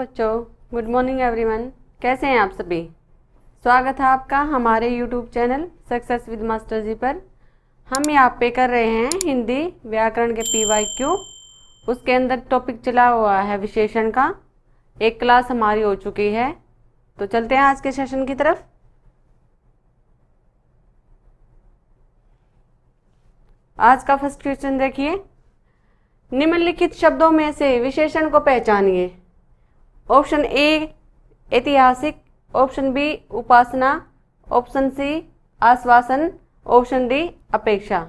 बच्चों, good morning everyone. कैसे हैं आप सभी? स्वागत है आपका हमारे YouTube channel success with master ji पर। हम यहाँ पे कर रहे हैं हिंदी व्याकरण के PYQ। उसके अंदर टॉपिक चला हुआ है विशेषण का। एक क्लास हमारी हो चुकी है, तो चलते हैं आज के सेशन की तरफ। आज का फर्स्ट क्वेश्चन देखिए, निम्नलिखित शब्दों में से विशेषण को पहचानिए। ऑप्शन ए ऐतिहासिक, ऑप्शन बी उपासना, ऑप्शन सी आश्वासन, ऑप्शन डी अपेक्षा।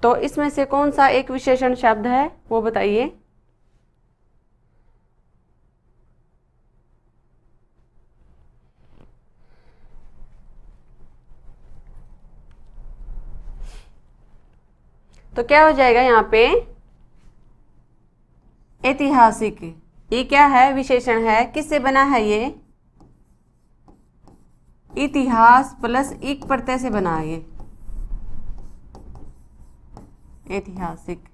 तो इसमें से कौन सा एक विशेषण शब्द है वो बताइए। तो क्या हो जाएगा यहाँ पे? ऐतिहासिक। ये क्या है? विशेषण है। किससे बना है ये? इतिहास प्लस इक प्रत्यय से बना है ये ऐतिहासिक।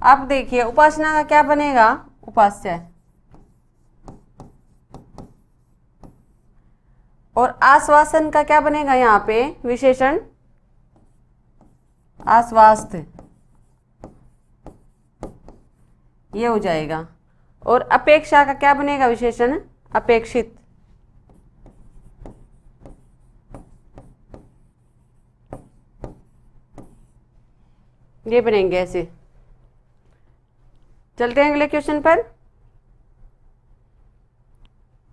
अब देखिए उपासना का क्या बनेगा? उपास्य। और आश्वासन का क्या बनेगा यहाँ पे? विशेषण आश्वास्त। ये हो जाएगा। और अपेक्षा का क्या बनेगा? विशेषण अपेक्षित। ये बनेंगे ऐसे। चलते हैं अगले क्वेश्चन पर।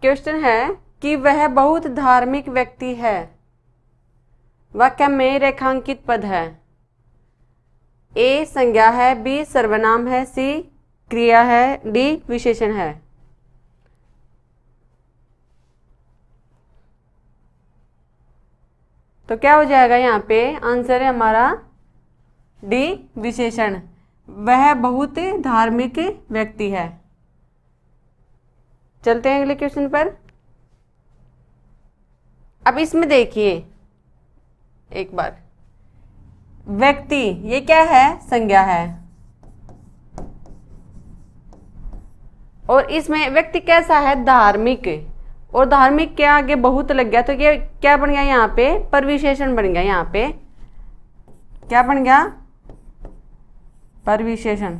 क्वेश्चन है कि वह बहुत धार्मिक व्यक्ति है। वाक्य में रेखांकित पद है। ए संज्ञा है, बी सर्वनाम है, सी क्रिया है, डी विशेषण है। तो क्या हो जाएगा यहाँ पे? आंसर है हमारा डी विशेषण। वह बहुत धार्मिक व्यक्ति है। चलते हैं अगले क्वेश्चन पर। अब इसमें देखिए एक बार, व्यक्ति ये क्या है? संज्ञा है। और इसमें व्यक्ति कैसा है? धार्मिक। और धार्मिक के आगे बहुत लग गया, तो ये क्या बन गया यहाँ पे? परविशेषण बन गया। यहाँ पे क्या बन गया? परविशेषण।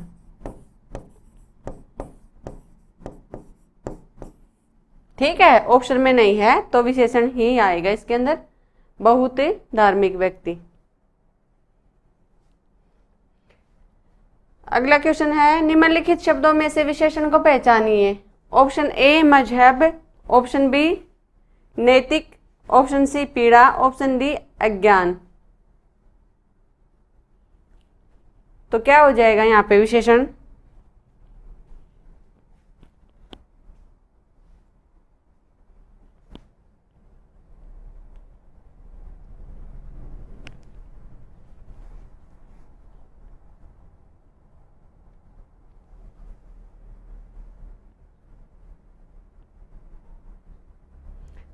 ठीक है, ऑप्शन में नहीं है तो विशेषण ही आएगा इसके अंदर। बहुत धार्मिक व्यक्ति। अगला क्वेश्चन है, निम्नलिखित शब्दों में से विशेषण को पहचानिए। ऑप्शन ए मजहब, ऑप्शन बी नैतिक, ऑप्शन सी पीड़ा, ऑप्शन डी अज्ञान। तो क्या हो जाएगा यहाँ पे विशेषण?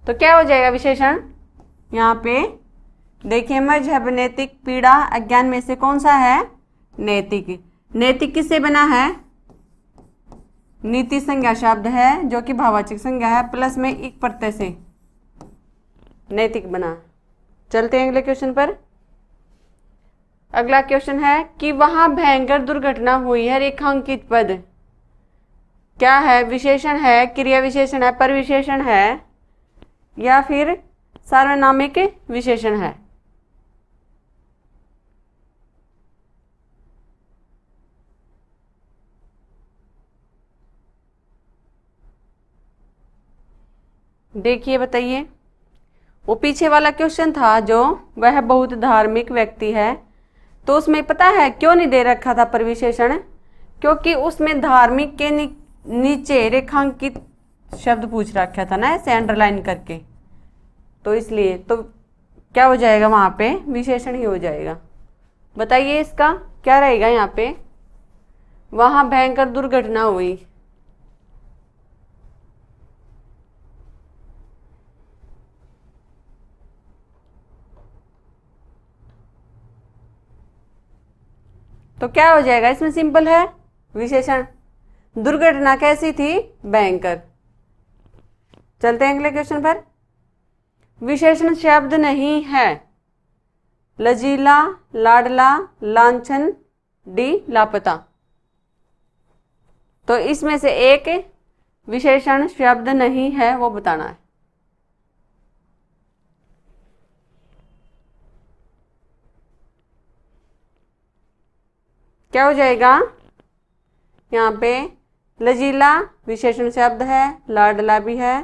तो क्या हो जाएगा विशेषण यहाँ पे? देखिए मजहब, नैतिक, पीड़ा, अज्ञान में से कौन सा है? नैतिक। नैतिक किससे बना है? नीति संज्ञा शब्द है जो कि भाववाचक संज्ञा है, प्लस में इक प्रत्यय से नैतिक बना। चलते हैं अगले क्वेश्चन पर। अगला क्वेश्चन है कि वहां भयंकर दुर्घटना हुई है। रेखांकित पद क्या है? विशेषण है, क्रिया विशेषण है, परविशेषण है, या फिर सार्वनामिक विशेषण है। देखिए बताइए, वो पीछे वाला क्वेश्चन था जो वह बहुत धार्मिक व्यक्ति है, तो उसमें पता है क्यों नहीं दे रखा था परविशेषण? क्योंकि उसमें धार्मिक के नीचे रेखांकित शब्द पूछ रखा था ना, ऐसे अंडरलाइन करके, तो इसलिए तो क्या हो जाएगा वहां पे? विशेषण ही हो जाएगा। बताइए इसका क्या रहेगा यहाँ पे? वहां भयंकर दुर्घटना हुई। तो क्या हो जाएगा? इसमें सिंपल है विशेषण। दुर्घटना कैसी थी? भयंकर। चलते हैं अगले क्वेश्चन पर। विशेषण शब्द नहीं है। लजीला, लाडला, लांछन, डी लापता। तो इसमें से एक विशेषण शब्द नहीं है, वो बताना है। क्या हो जाएगा? यहाँ पे लजीला विशेषण शब्द है, लाडला भी है,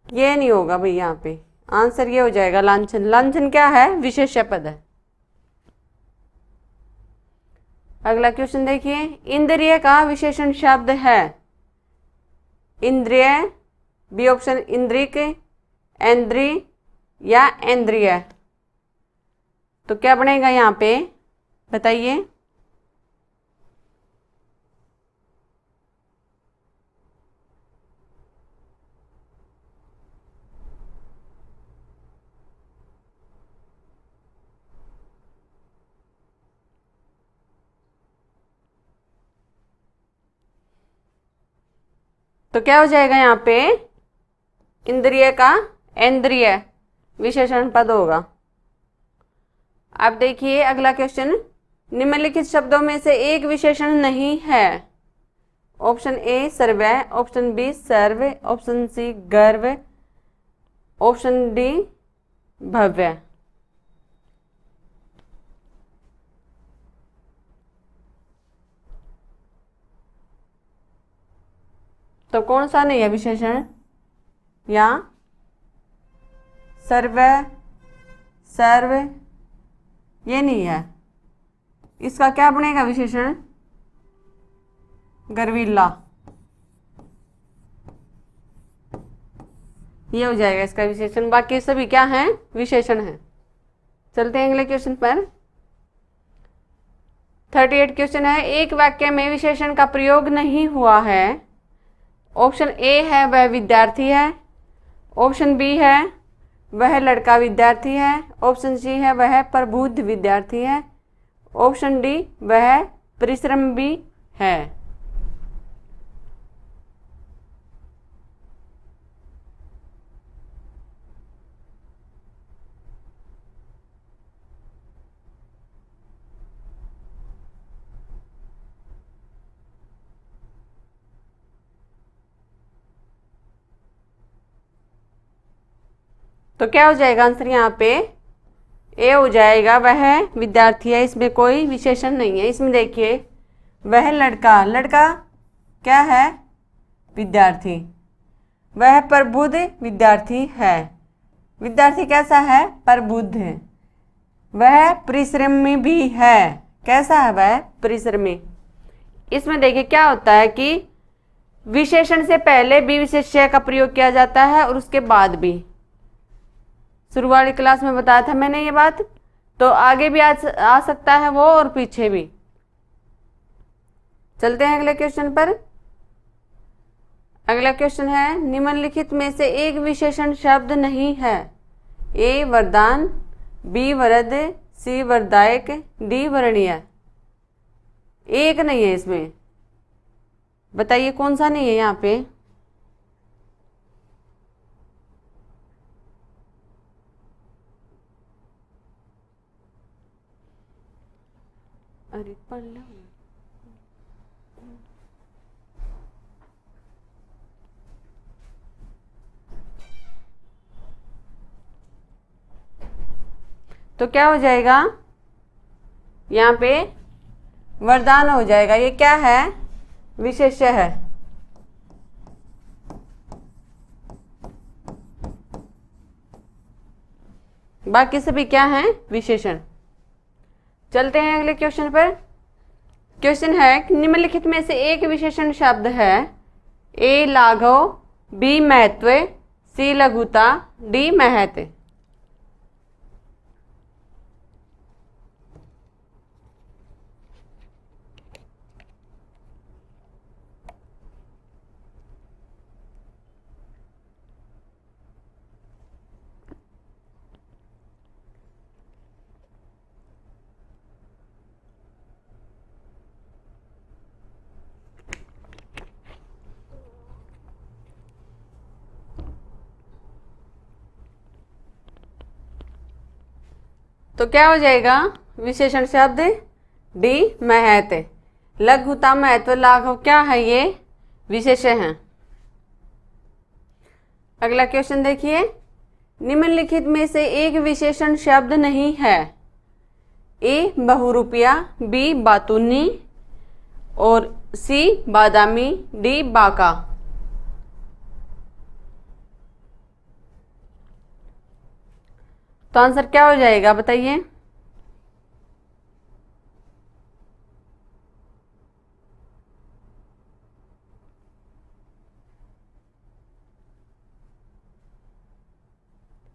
ये नहीं होगा भाई। यहाँ पे आंसर ये हो जाएगा लांछन। लांछन क्या है? विशेष्य पद है। अगला क्वेश्चन देखिए, इंद्रिय का विशेषण शब्द है। इंद्रिय, बी ऑप्शन इंद्रिक, इंद्री या इंद्रिय। तो क्या बनेगा यहाँ पे? बताइए। तो क्या हो जाएगा यहाँ पे? इंद्रिय का इंद्रिय विशेषण पद होगा। अब देखिए अगला क्वेश्चन, निम्नलिखित शब्दों में से एक विशेषण नहीं है। ऑप्शन ए सर्वय, ऑप्शन बी सर्व, ऑप्शन सी गर्व, ऑप्शन डी भव्य। तो कौन सा नहीं है विशेषण? या सर्व, सर्व, ये नहीं है। इसका क्या बनेगा विशेषण? गर्वीला, ये हो जाएगा इसका विशेषण। बाकी सभी क्या हैं? विशेषण हैं। चलते हैं अगले क्वेश्चन पर। 38 क्वेश्चन है, एक वाक्य में विशेषण का प्रयोग नहीं हुआ है। ऑप्शन ए है वह विद्यार्थी है, ऑप्शन बी है वह लड़का विद्यार्थी है, ऑप्शन सी है वह प्रबुद्ध विद्यार्थी है, ऑप्शन डी वह परिश्रम भी है। तो क्या हो जाएगा आंसर यहाँ पे? ए हो जाएगा, वह विद्यार्थी है। इसमें कोई विशेषण नहीं है। इसमें देखिए, वह लड़का, लड़का क्या है? विद्यार्थी। वह प्रबुद्ध विद्यार्थी है। विद्यार्थी कैसा है? प्रबुद्ध है। वह परिश्रमी भी है। कैसा है वह? परिश्रमी। इसमें देखिए क्या होता है कि विशेषण से पहले भी विशेष्य का प्रयोग किया जाता है और उसके बाद भी। शुरू वाली क्लास में बताया था मैंने ये बात। तो आगे भी आ सकता है वो, और पीछे भी। चलते हैं अगले क्वेश्चन पर। अगला क्वेश्चन है, निम्नलिखित में से एक विशेषण शब्द नहीं है। ए वरदान, बी वरद, सी वरदायक, डी वरणीय। एक नहीं है इसमें। बताइए कौन सा नहीं है यहाँ पे? अरे पढ़ लो। तो क्या हो जाएगा यहाँ पे? वरदान हो जाएगा। ये क्या है? विशेष्य है। बाकी सभी क्या हैं? विशेषण। चलते हैं अगले क्वेश्चन पर। क्वेश्चन है कि निम्नलिखित में से एक विशेषण शब्द है। ए लाघव, बी महत्व, सी लघुता, डी महत्व। तो क्या हो जाएगा विशेषण शब्द डी महत। लघुता महत्व लाघव क्या है, ये विशेषण है। अगला क्वेश्चन देखिए, निम्नलिखित में से एक विशेषण शब्द नहीं है। ए बहुरूपिया, बी बातूनी और सी बादामी, डी बाका। तो आंसर क्या हो जाएगा बताइए।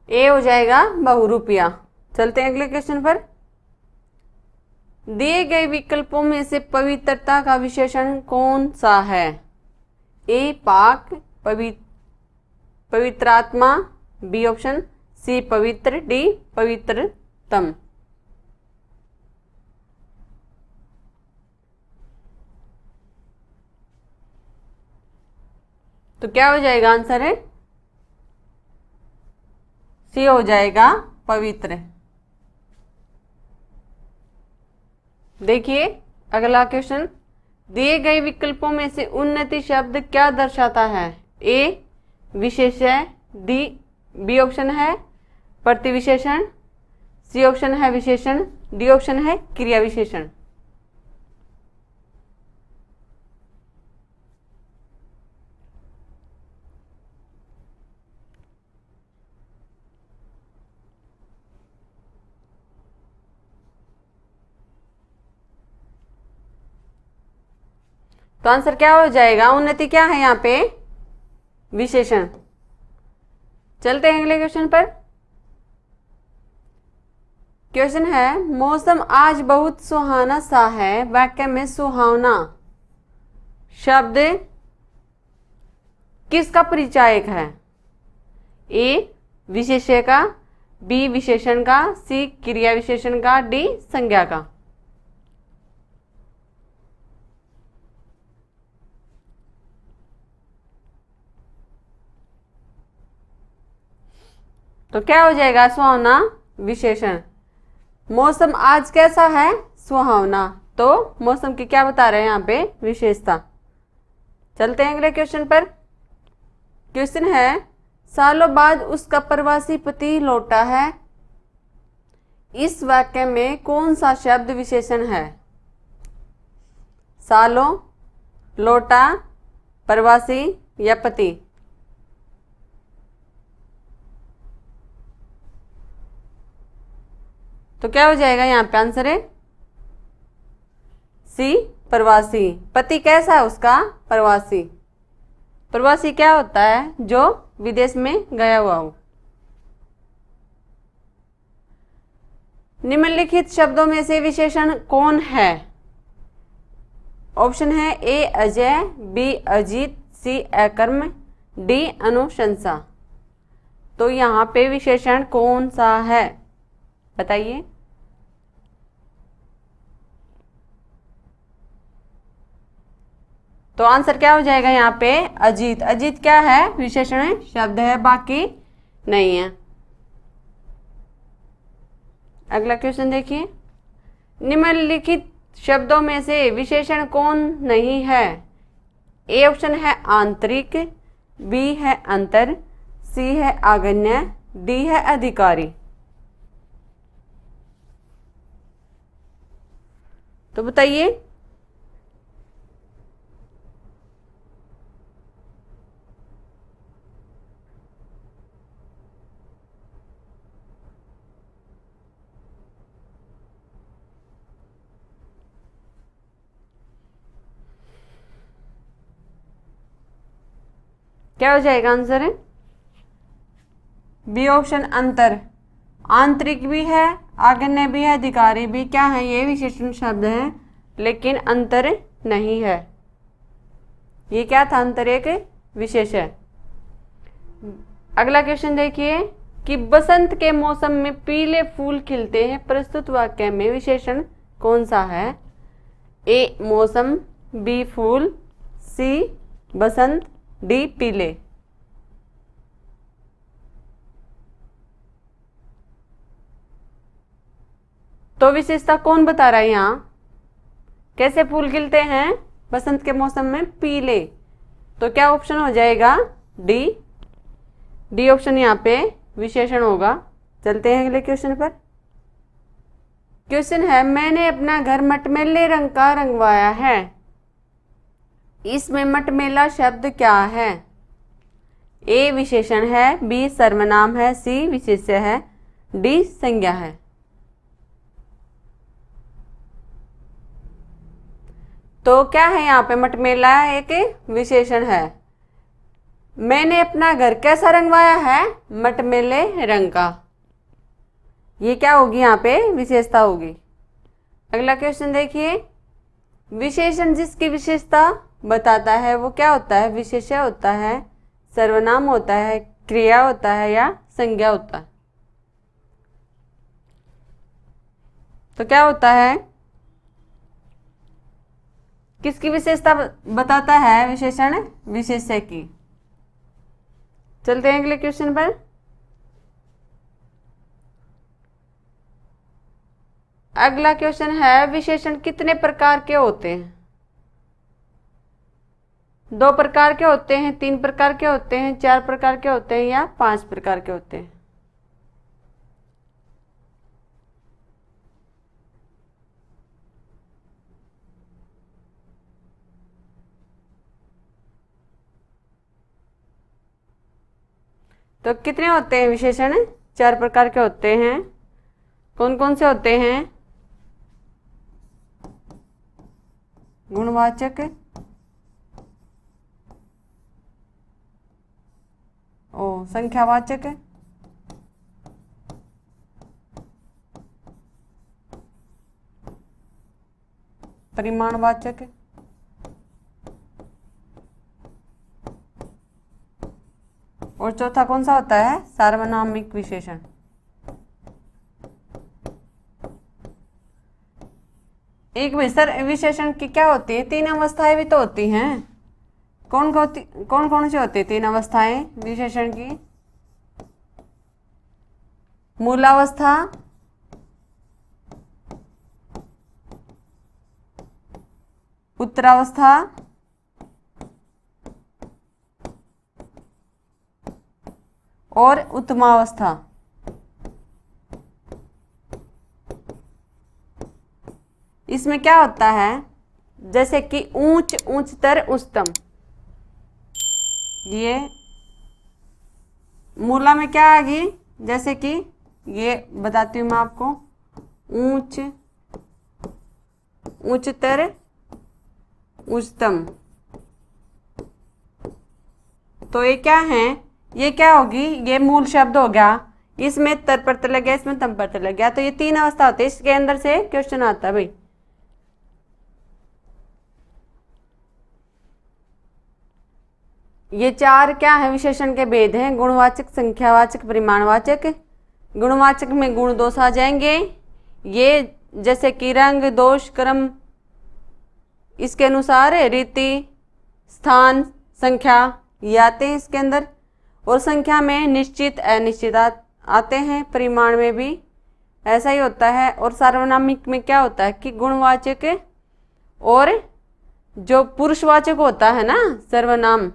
ए हो जाएगा बहुरूपिया। चलते हैं अगले क्वेश्चन पर। दिए गए विकल्पों में से पवित्रता का विशेषण कौन सा है। ए पाक, पवित्रात्मा, बी ऑप्शन, सी पवित्र, डी पवित्रतम। तो क्या हो जाएगा आंसर है, सी हो जाएगा पवित्र। देखिए अगला क्वेश्चन, दिए गए विकल्पों में से उन्नति शब्द क्या दर्शाता है। ए विशेषण, डी बी ऑप्शन है प्रतिविशेषण, सी ऑप्शन है विशेषण, डी ऑप्शन है क्रिया विशेषण। तो आंसर क्या हो जाएगा, उन्नति क्या है यहाँ पे, विशेषण। चलते हैं अगले क्वेश्चन पर। क्वेश्चन है, मौसम आज बहुत सुहाना सा है। वाक्य में सुहावना शब्द किसका परिचायक है। ए विशेष्य का, बी विशेषण का, सी क्रिया विशेषण का, डी संज्ञा का। तो क्या हो जाएगा, सुहावना विशेषण। मौसम आज कैसा है, सुहावना। तो मौसम की क्या बता रहे हैं यहाँ पे, विशेषता। चलते हैं अगले क्वेश्चन पर। क्वेश्चन है, सालों बाद उसका प्रवासी पति लौटा है। इस वाक्य में कौन सा शब्द विशेषण है। सालों, लौटा, प्रवासी या पति। तो क्या हो जाएगा यहाँ पे आंसर है, सी प्रवासी। पति कैसा है उसका, प्रवासी। प्रवासी क्या होता है, जो विदेश में गया हुआ हो। निम्नलिखित शब्दों में से विशेषण कौन है। ऑप्शन है ए अजय, बी अजीत, सी अकर्म, डी अनुशंसा। तो यहाँ पे विशेषण कौन सा है बताइए। तो आंसर क्या हो जाएगा यहाँ पे, अजीत। अजीत क्या है, विशेषण शब्द है, बाकी नहीं है। अगला क्वेश्चन देखिए, निम्नलिखित शब्दों में से विशेषण कौन नहीं है। ए ऑप्शन है आंतरिक, बी है अंतर, सी है आगन्य, डी है अधिकारी। तो बताइए। क्या हो जाएगा आंसर है, बी ऑप्शन अंतर। आंतरिक भी है, आगन्य भी है, अधिकारी भी, क्या है ये विशेषण शब्द है, लेकिन अंतर नहीं है। ये क्या था, अंतर एक विशेष है। अगला क्वेश्चन देखिए कि बसंत के मौसम में पीले फूल खिलते हैं। प्रस्तुत वाक्य में विशेषण कौन सा है। ए मौसम, बी फूल, सी बसंत, डी पीले। तो विशेषता कौन बता रहा है यहाँ? कैसे फूल खिलते हैं बसंत के मौसम में? पीले। तो क्या ऑप्शन हो जाएगा? डी। डी ऑप्शन यहाँ पे विशेषण होगा। चलते हैं अगले क्वेश्चन पर। क्वेश्चन है, मैंने अपना घर मटमैले रंग का रंगवाया है। इसमें मटमैला शब्द क्या है? ए विशेषण है, बी सर्वनाम है, सी विशेष्य है, डी संज्ञा है। तो क्या है यहाँ पे? मटमैला एक विशेषण है। मैंने अपना घर कैसा रंगवाया है? मटमैले रंग का। ये क्या होगी यहाँ पे? विशेषता होगी। अगला क्वेश्चन देखिए, विशेषण जिसकी विशेषता बताता है वो क्या होता है? विशेष्य होता है, सर्वनाम होता है, क्रिया होता है या संज्ञा होता है? तो क्या होता है? किसकी विशेषता बताता है विशेषण? विशेष्य की। चलते हैं अगले क्वेश्चन पर। अगला क्वेश्चन है, विशेषण कितने प्रकार के होते हैं? 2 प्रकार के होते हैं, 3 प्रकार के होते हैं, 4 प्रकार के होते हैं या 5 प्रकार के होते हैं? तो कितने होते हैं विशेषण? 4 प्रकार के होते हैं। कौन कौन से होते हैं? गुणवाचक, संख्यावाचक, परिमाणवाचक, और चौथा कौन सा होता है? सार्वनामिक विशेषण। एक विशेषण की क्या होती है? 3 अवस्थाएं भी तो होती हैं। कौन कौन सी होती है 3 अवस्थाएं विशेषण की? मूलावस्था, उत्तरावस्था, और उत्तमावस्था। इसमें क्या होता है? जैसे कि ऊंच, उच्चतर, उच्चतम। ये मूला में क्या आ गई? जैसे कि ये बताती हूँ मैं आपको, ऊंच, उच्चतर, उच्चतम। तो ये क्या है? ये क्या होगी? ये मूल शब्द हो गया। इसमें तर प्रत्यय लग गया, इसमें तम प्रत्यय लग गया। तो ये 3 अवस्था होती है। इसके अंदर से क्वेश्चन आता है भाई। ये 4 क्या है? विशेषण के भेद हैं। गुणवाचक, संख्यावाचक, परिमाणवाचक। गुणवाचक में गुण दोष आ जाएंगे। ये जैसे कि रंग, दोष, क्रम, इसके अनुसार रीति, स्थान, संख्या, ये आते हैं इसके अंदर। और संख्या में निश्चित, अनिश्चित आते हैं। परिमाण में भी ऐसा ही होता है। और सार्वनामिक में क्या होता है कि गुणवाचक और जो पुरुषवाचक होता है ना, सर्वनाम,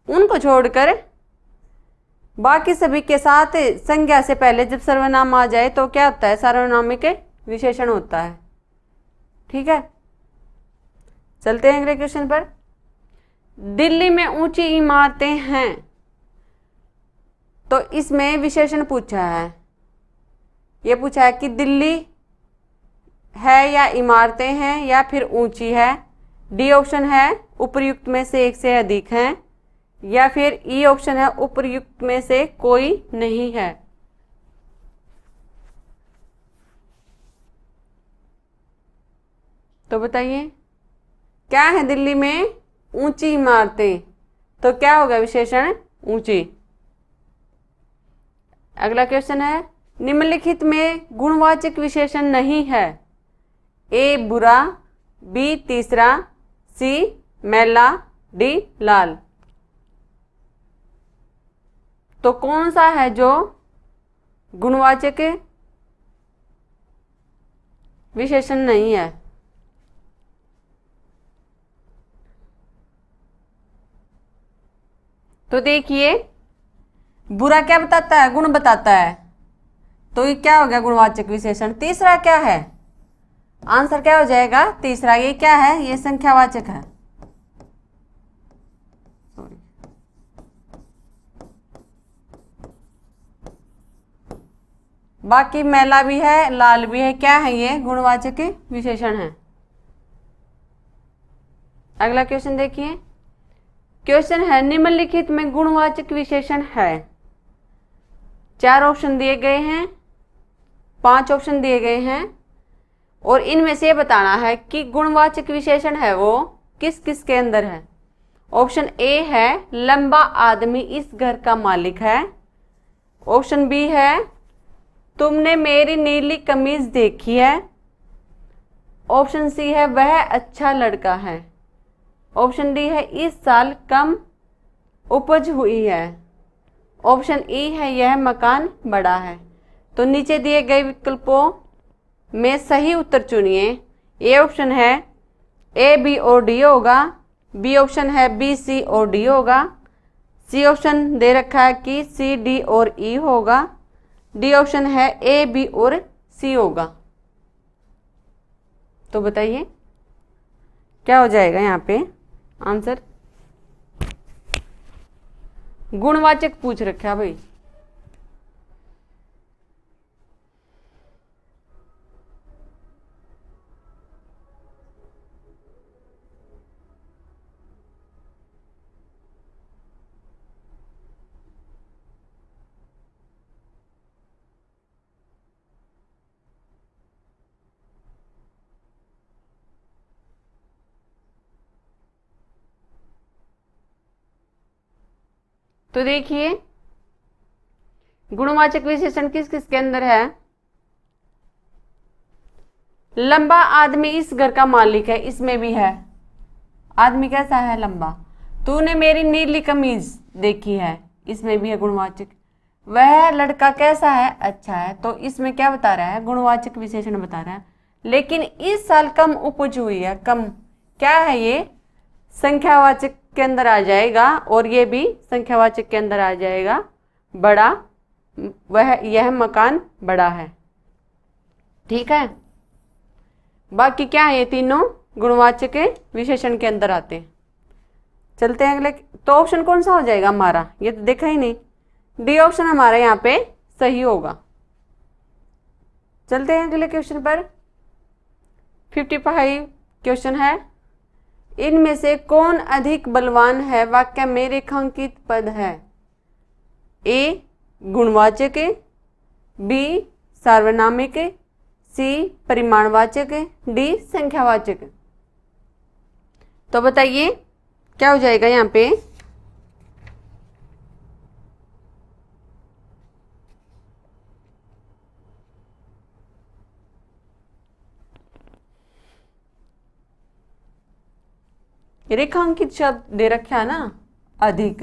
उनको छोड़कर बाकी सभी के साथ संज्ञा से पहले जब सर्वनाम आ जाए तो क्या होता है? सार्वनामिक विशेषण होता है। ठीक है, चलते हैं अगले क्वेश्चन पर। दिल्ली में ऊंची इमारतें हैं। तो इसमें विशेषण पूछा है। ये पूछा है कि दिल्ली है या इमारतें हैं या फिर ऊंची है। डी ऑप्शन है उपर्युक्त में से एक से अधिक हैं, या फिर ई ऑप्शन है उपर्युक्त में से कोई नहीं है। तो बताइए क्या है? दिल्ली में ऊंची इमारतें। तो क्या होगा विशेषण? ऊंची। अगला क्वेश्चन है, निम्नलिखित में गुणवाचक विशेषण नहीं है। ए बुरा, बी तीसरा, सी मैला, डी लाल। तो कौन सा है जो गुणवाचक विशेषण नहीं है। तो देखिए बुरा क्या बताता है, गुण बताता है, तो ये क्या हो गया गुणवाचक विशेषण। तीसरा क्या है, आंसर क्या हो जाएगा तीसरा, ये क्या है, ये संख्यावाचक है। सॉरी, बाकी मैला भी है लाल भी है, क्या है ये गुणवाचक विशेषण है। अगला क्वेश्चन देखिए, क्वेश्चन है निम्नलिखित में गुणवाचक विशेषण है। 4 ऑप्शन दिए गए हैं, 5 ऑप्शन दिए गए हैं और इनमें से बताना है कि गुणवाचक विशेषण है वो किस किस के अंदर है। ऑप्शन ए है लंबा आदमी इस घर का मालिक है। ऑप्शन बी है तुमने मेरी नीली कमीज देखी है। ऑप्शन सी है वह अच्छा लड़का है। ऑप्शन डी है इस साल कम उपज हुई है। ऑप्शन ई है यह मकान बड़ा है। तो नीचे दिए गए विकल्पों में सही उत्तर चुनिए। ए ऑप्शन है ए बी और डी होगा, बी ऑप्शन है बी सी और डी होगा, सी ऑप्शन दे रखा है कि सी डी और ई होगा, डी ऑप्शन है ए बी और सी होगा। तो बताइए क्या हो जाएगा यहाँ पे आंसर। गुणवाचक पूछ रखा है भाई। तो देखिए गुणवाचक विशेषण किस किस के अंदर है। लंबा आदमी इस घर का मालिक है, इसमें भी है। आदमी कैसा है, लंबा। तूने मेरी नीली कमीज देखी है, इसमें भी है गुणवाचक। वह लड़का कैसा है, अच्छा है, तो इसमें क्या बता रहा है, गुणवाचक विशेषण बता रहा है। लेकिन इस साल कम उपज हुई है, कम क्या है ये, संख्यावाचक के अंदर आ जाएगा और ये भी संख्यावाचक के अंदर आ जाएगा। बड़ा, वह यह मकान बड़ा है, ठीक है। बाकी क्या है, ये तीनों गुणवाचक विशेषण के अंदर आते हैं। चलते हैं अगले। तो ऑप्शन कौन सा हो जाएगा हमारा, ये तो देखा ही नहीं। डी ऑप्शन हमारा यहाँ पे सही होगा। चलते हैं अगले क्वेश्चन पर। 55 क्वेश्चन है, इनमें से कौन अधिक बलवान है, वाक्य में रेखांकित पद है। ए गुणवाचक, बी सार्वनामिक, सी परिमाणवाचक, डी संख्यावाचक। तो बताइए क्या हो जाएगा यहाँ पे। रेखांकित शब्द दे रखा है ना, अधिक,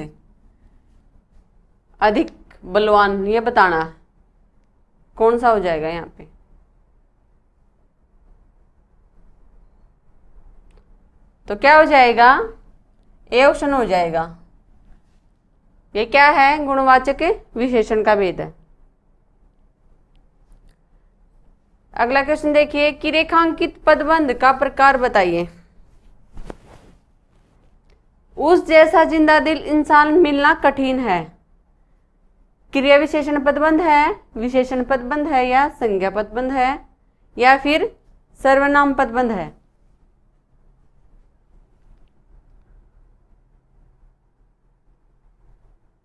अधिक बलवान, ये बताना है कौन सा हो जाएगा यहाँ पे। तो क्या हो जाएगा, ए ऑप्शन हो जाएगा। ये क्या है, गुणवाचक विशेषण का भेद है। अगला क्वेश्चन देखिए कि रेखांकित पदबंध का प्रकार बताइए। उस जैसा जिंदा दिल इंसान मिलना कठिन है। क्रिया विशेषण पदबंध है, विशेषण पदबंध है, या संज्ञा पदबंध है, या फिर सर्वनाम पदबंध है।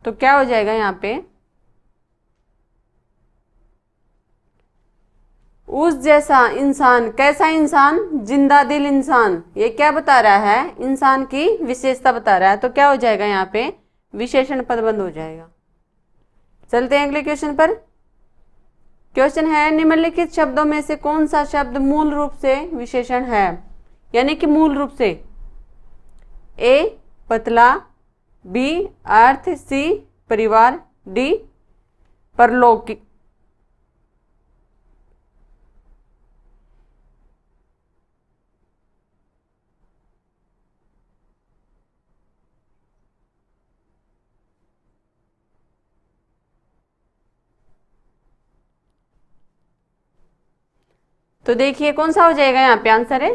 तो क्या हो जाएगा यहाँ पे, उस जैसा इंसान, कैसा इंसान, जिंदा दिल इंसान, ये क्या बता रहा है, इंसान की विशेषता बता रहा है। तो क्या हो जाएगा यहाँ पे, विशेषण पदबंध हो जाएगा। चलते हैं अगले क्वेश्चन पर। क्वेश्चन है निम्नलिखित शब्दों में से कौन सा शब्द मूल रूप से विशेषण है, यानी कि मूल रूप से। ए पतला, बी अर्थ, सी परिवार, डी परलौकिक। तो देखिए कौन सा हो जाएगा यहाँ पे आंसर है,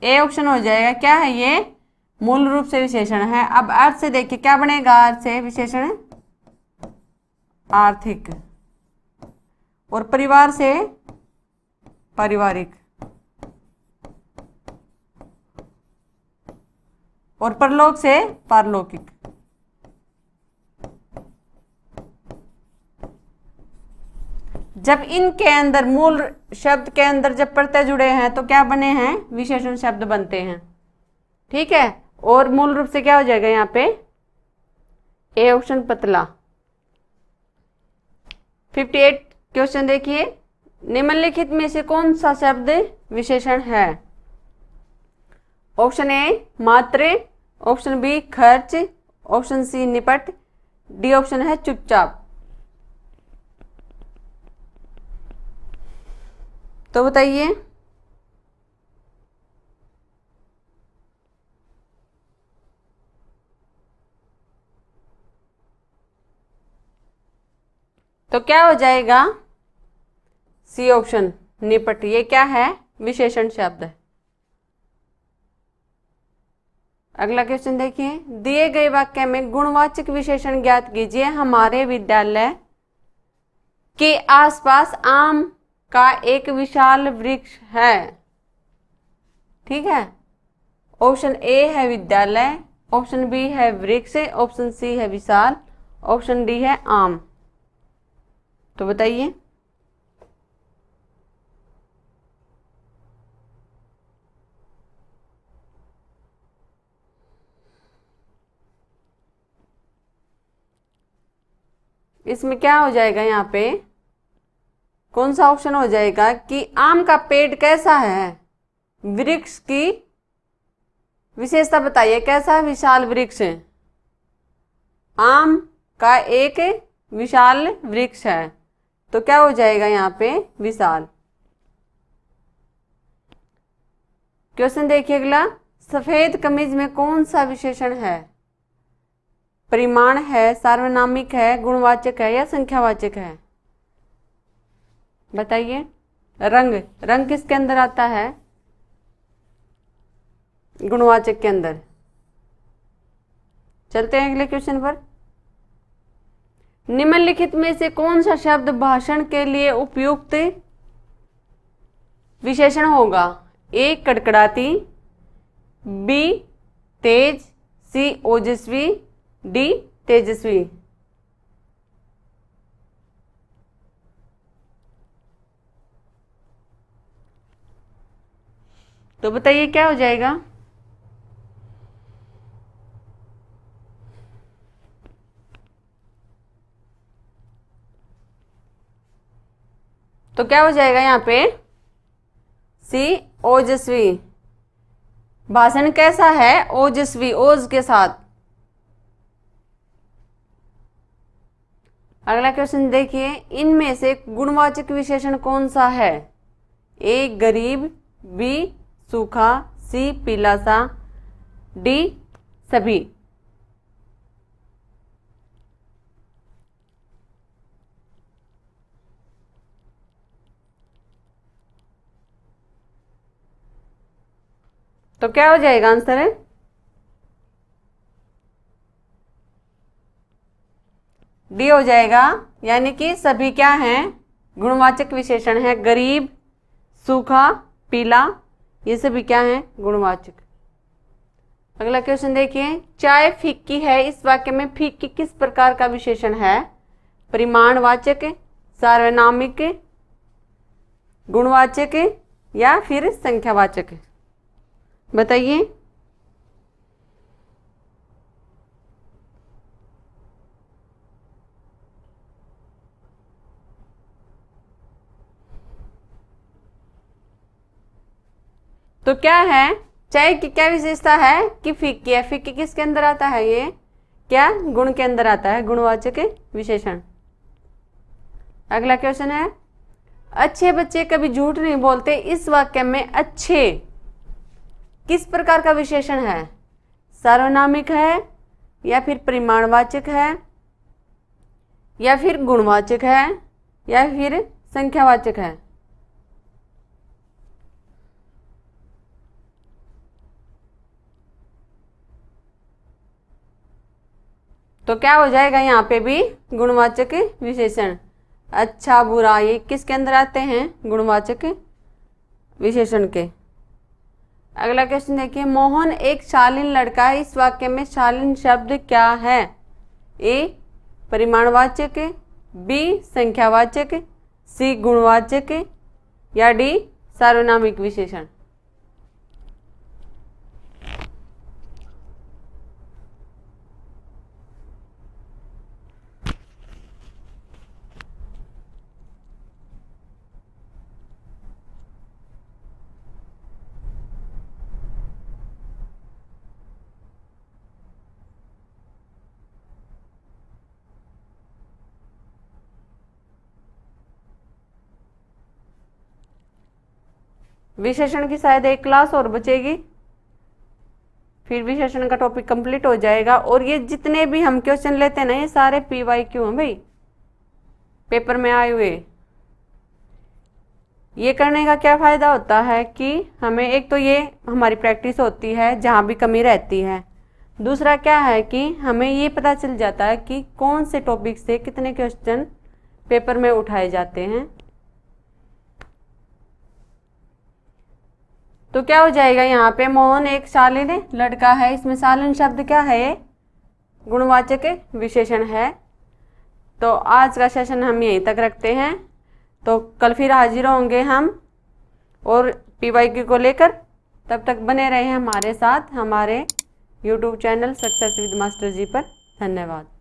ए ऑप्शन हो जाएगा। क्या है ये, मूल रूप से विशेषण है। अब अर्थ से देखिए क्या बनेगा, अर्थ से विशेषण आर्थिक, और परिवार से पारिवारिक, और परलोक से पारलौकिक। जब इनके अंदर मूल शब्द के अंदर जब प्रत्यय जुड़े हैं तो क्या बने हैं, विशेषण शब्द बनते हैं। ठीक है, और मूल रूप से क्या हो जाएगा यहाँ पे, ए ऑप्शन पतला। 58 क्वेश्चन देखिए, निम्नलिखित में से कौन सा शब्द विशेषण है। ऑप्शन ए मात्र, ऑप्शन बी खर्च, ऑप्शन सी निपट, डी ऑप्शन है चुपचाप। तो बताइए। तो क्या हो जाएगा, सी ऑप्शन निपट। ये क्या है, विशेषण शब्द है। अगला क्वेश्चन देखिए, दिए गए वाक्य में गुणवाचक विशेषण ज्ञात कीजिए। हमारे विद्यालय के आसपास आम का एक विशाल वृक्ष है। ठीक है, ऑप्शन ए है विद्यालय, ऑप्शन बी है वृक्ष, ऑप्शन सी है विशाल, ऑप्शन डी है आम। तो बताइए। इसमें क्या हो जाएगा, यहाँ पे कौन सा ऑप्शन हो जाएगा कि आम का पेड़ कैसा है, वृक्ष की विशेषता बताइए, कैसा विशाल वृक्ष है। आम का एक विशाल वृक्ष है, तो क्या हो जाएगा यहाँ पे, विशाल। क्वेश्चन देखिए अगला, सफेद कमीज में कौन सा विशेषण है, परिमाण है, सार्वनामिक है, गुणवाचक है या संख्यावाचक है। बताइए। रंग, रंग किसके अंदर आता है, गुणवाचक के अंदर। चलते हैं अगले क्वेश्चन पर। निम्नलिखित में से कौन सा शब्द भाषण के लिए उपयुक्त विशेषण होगा। ए कड़कड़ाती, बी तेज, सी ओजस्वी, डी तेजस्वी। तो बताइए क्या हो जाएगा। तो क्या हो जाएगा यहाँ पे, सी ओजस्वी। भाषण कैसा है, ओजस्वी, ओज के साथ। अगला क्वेश्चन देखिए, इनमें से गुणवाचक विशेषण कौन सा है। ए गरीब, बी सूखा, सी पीला सा, डी सभी। तो क्या हो जाएगा आंसर है, डी हो जाएगा। यानी कि सभी क्या हैं, गुणवाचक विशेषण है। गरीब, सूखा, पीला, ये सभी क्या हैं, गुणवाचक। अगला क्वेश्चन देखिए, चाय फीकी है, इस वाक्य में फीकी किस प्रकार का विशेषण है। परिमाणवाचक, सार्वनामिक, गुणवाचक या फिर संख्यावाचक। बताइए। तो क्या है, चाय की क्या विशेषता है कि फीकी है। फीकी किसके अंदर आता है, ये क्या गुण के अंदर आता है, गुणवाचक विशेषण। अगला क्वेश्चन है, अच्छे बच्चे कभी झूठ नहीं बोलते, इस वाक्य में अच्छे किस प्रकार का विशेषण है। सार्वनामिक है या फिर परिमाणवाचक है या फिर गुणवाचक है या फिर संख्यावाचक है। तो क्या हो जाएगा यहाँ पे भी गुणवाचक विशेषण। अच्छा बुरा ये किसके अंदर आते हैं, गुणवाचक विशेषण के। अगला क्वेश्चन देखिए, मोहन एक शालीन लड़का है, इस वाक्य में शालीन शब्द क्या है। ए परिमाणवाचक, बी संख्यावाचक, सी गुणवाचक या डी सार्वनामिक विशेषण। विशेषण की शायद एक क्लास और बचेगी, फिर विशेषण का टॉपिक कंप्लीट हो जाएगा। और ये जितने भी हम क्वेश्चन लेते हैं ना, ये सारे PYQ हैं भाई, पेपर में आए हुए। ये करने का क्या फ़ायदा होता है कि हमें एक तो ये हमारी प्रैक्टिस होती है जहाँ भी कमी रहती है, दूसरा क्या है कि हमें ये पता चल जाता है कि कौन से टॉपिक से कितने क्वेश्चन पेपर में उठाए जाते हैं। तो क्या हो जाएगा यहाँ पे, मोहन एक शालीन लड़का है, इसमें शालीन शब्द क्या है, गुणवाचक विशेषण है। तो आज का सेशन हम यहीं तक रखते हैं, तो कल फिर हाजिर होंगे हम और PYQ को लेकर। तब तक बने रहे हमारे साथ हमारे YouTube channel success with master ji पर। धन्यवाद।